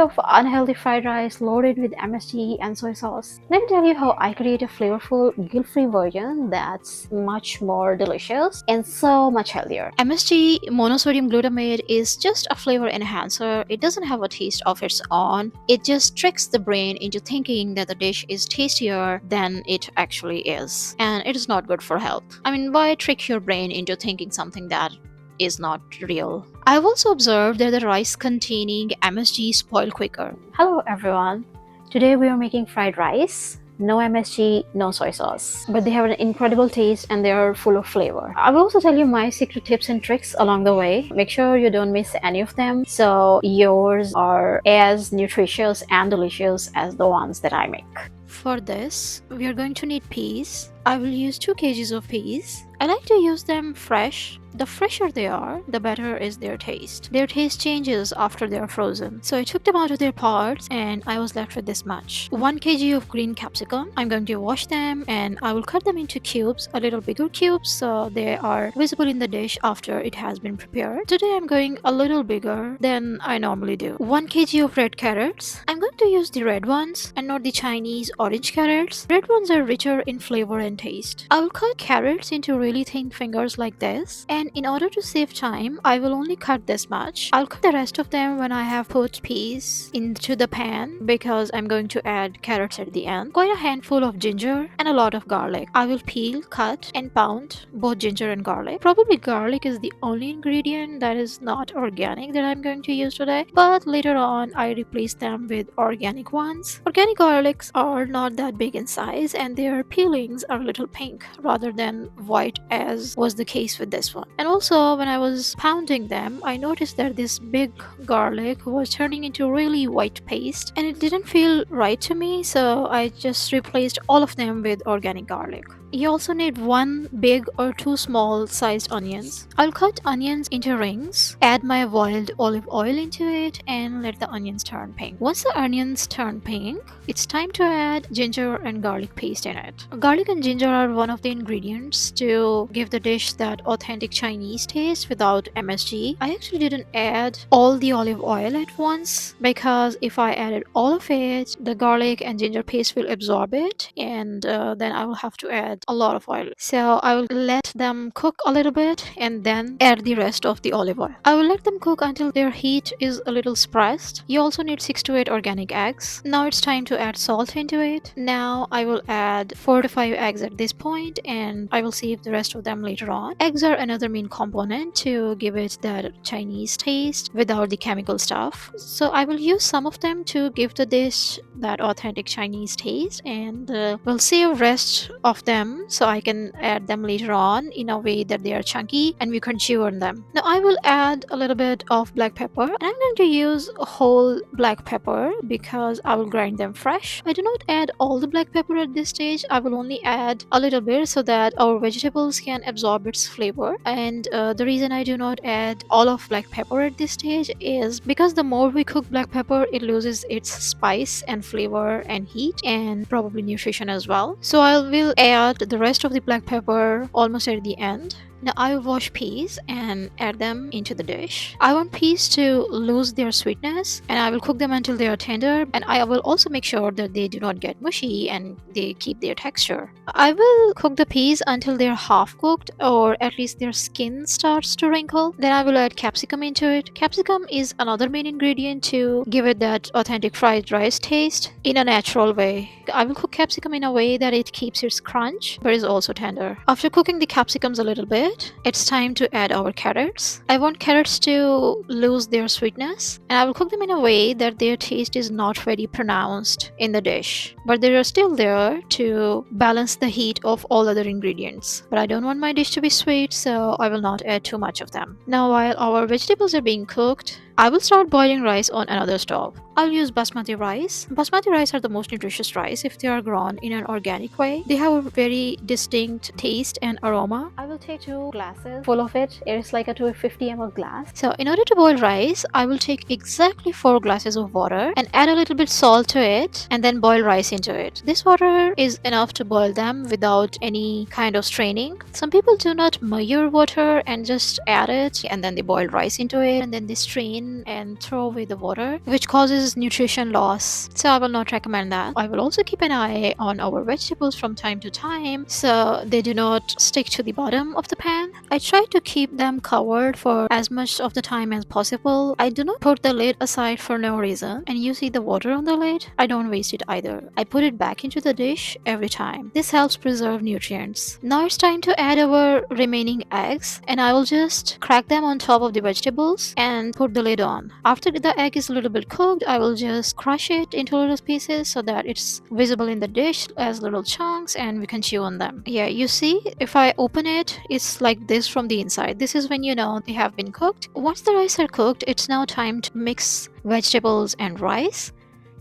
of unhealthy fried rice loaded with MSG and soy sauce? Let me tell you how I create a flavorful, guilt-free version that's much more delicious and so much healthier. MSG monosodium glutamate is just a flavor enhancer. It doesn't have a taste of its own. It just tricks the brain into thinking that the dish is tastier than it actually is. And it is not good for health. I mean, why trick your brain into thinking something that is not real? I've also observed that the rice containing MSG spoil quicker. Hello everyone. Today we are making fried rice. No MSG, no soy sauce. But they have an incredible taste and they are full of flavor. I will also tell you my secret tips and tricks along the way. Make sure you don't miss any of them so yours are as nutritious and delicious as the ones that I make. For this, we are going to need peas. I will use 2 kgs of peas. I like to use them fresh. The fresher they are, the better is their taste. Their taste changes after they are frozen. So I took them out of their pods and I was left with this much. 1 kg of green capsicum. I'm going to wash them and I will cut them into cubes, a little bigger cubes, so they are visible in the dish after it has been prepared. Today I'm going a little bigger than I normally do. 1 kg of red carrots. I'm going to use the red ones and not the Chinese orange carrots. Red ones are richer in flavor and taste. I will cut carrots into really thin fingers like this, and in order to save time I will only cut this much. I'll cut the rest of them when I have put peas into the pan because I'm going to add carrots at the end. Quite a handful of ginger and a lot of garlic. I will peel, cut and pound both ginger and garlic. Probably garlic is the only ingredient that is not organic that I'm going to use today, but later on I replace them with organic ones. Organic garlics are not that big in size and their peelings are a little pink rather than white as was the case with this one. And also when I was pounding them, I noticed that this big garlic was turning into really white paste and it didn't feel right to me, so I just replaced all of them with organic garlic. You also need 1 big or 2 small sized onions. I'll cut onions into rings, add my boiled olive oil into it and let the onions turn pink. Once the onions turn pink, it's time to add ginger and garlic paste in it. Garlic and ginger are one of the ingredients to give the dish that authentic Chinese taste without MSG. I actually didn't add all the olive oil at once because if I added all of it, the garlic and ginger paste will absorb it and then I will have to add a lot of oil. So I will let them cook a little bit and then add the rest of the olive oil. I will let them cook until their heat is a little suppressed. You also need 6 to 8 organic eggs. Now it's time to add salt into it. Now I will add 4 to 5 eggs at this point and I will save the rest of them later on. Eggs are another main component to give it that Chinese taste without the chemical stuff. So I will use some of them to give the dish that authentic Chinese taste and we'll save rest of them so I can add them later on in a way that they are chunky and we can chew on them. Now I will add a little bit of black pepper and I'm going to use whole black pepper because I will grind them fresh. I do not add all the black pepper at this stage. I will only add a little bit so that our vegetables can absorb its flavor, and the reason I do not add all of black pepper at this stage is because the more we cook black pepper, it loses its spice and flavor and heat and probably nutrition as well. So I will add the rest of the black pepper almost at the end. Now I will wash peas and add them into the dish. I want peas to lose their sweetness and I will cook them until they are tender, and I will also make sure that they do not get mushy and they keep their texture. I will cook the peas until they are half cooked or at least their skin starts to wrinkle. Then I will add capsicum into it. Capsicum is another main ingredient to give it that authentic fried rice taste in a natural way. I will cook capsicum in a way that it keeps its crunch but is also tender. After cooking the capsicums a little bit, it's time to add our carrots. I want carrots to lose their sweetness and I will cook them in a way that their taste is not very pronounced in the dish, but they are still there to balance the heat of all other ingredients. But I don't want my dish to be sweet, so I will not add too much of them. Now while our vegetables are being cooked, I will start boiling rice on another stove. I'll use basmati rice. Basmati rice are the most nutritious rice if they are grown in an organic way. They have a very distinct taste and aroma. I will take 2 glasses full of it. It is like a 250 ml glass. So in order to boil rice, I will take exactly 4 glasses of water and add a little bit salt to it and then boil rice into it. This water is enough to boil them without any kind of straining. Some people do not measure water and just add it and then they boil rice into it and then they strain in and throw away the water, which causes nutrition loss. So I will not recommend that. I will also keep an eye on our vegetables from time to time so they do not stick to the bottom of the pan. I try to keep them covered for as much of the time as possible. I do not put the lid aside for no reason. And you see the water on the lid? I don't waste it either. I put it back into the dish every time. This helps preserve nutrients. Now it's time to add our remaining eggs, and I will just crack them on top of the vegetables and put the lid on. After the egg is a little bit cooked, I will just crush it into little pieces so that it's visible in the dish as little chunks and we can chew on them. Yeah, you see, if I open it, it's like this from the inside. This is when you know they have been cooked. Once the rice are cooked, it's now time to mix vegetables and rice.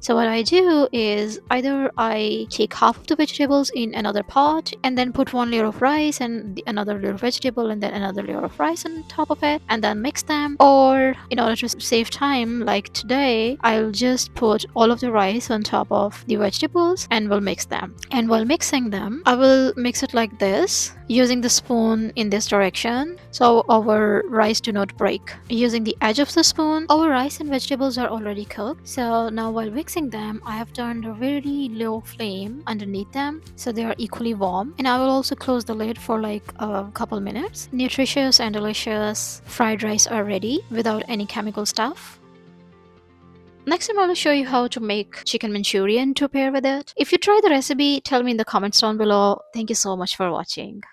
So what I do is either I take half of the vegetables in another pot and then put one layer of rice and another layer of vegetable and then another layer of rice on top of it and then mix them. Or in order to save time, like today, I'll just put all of the rice on top of the vegetables and will mix them. And while mixing them, I will mix it like this, using the spoon in this direction so our rice do not break. Using the edge of the spoon, our rice and vegetables are already cooked. So now while mixing them, I have turned a very low flame underneath them so they are equally warm, and I will also close the lid for like a couple minutes. Nutritious and delicious fried rice are ready without any chemical stuff. Next time I will show you how to make chicken Manchurian to pair with it. If you try the recipe, tell me in the comments down below. Thank you so much for watching.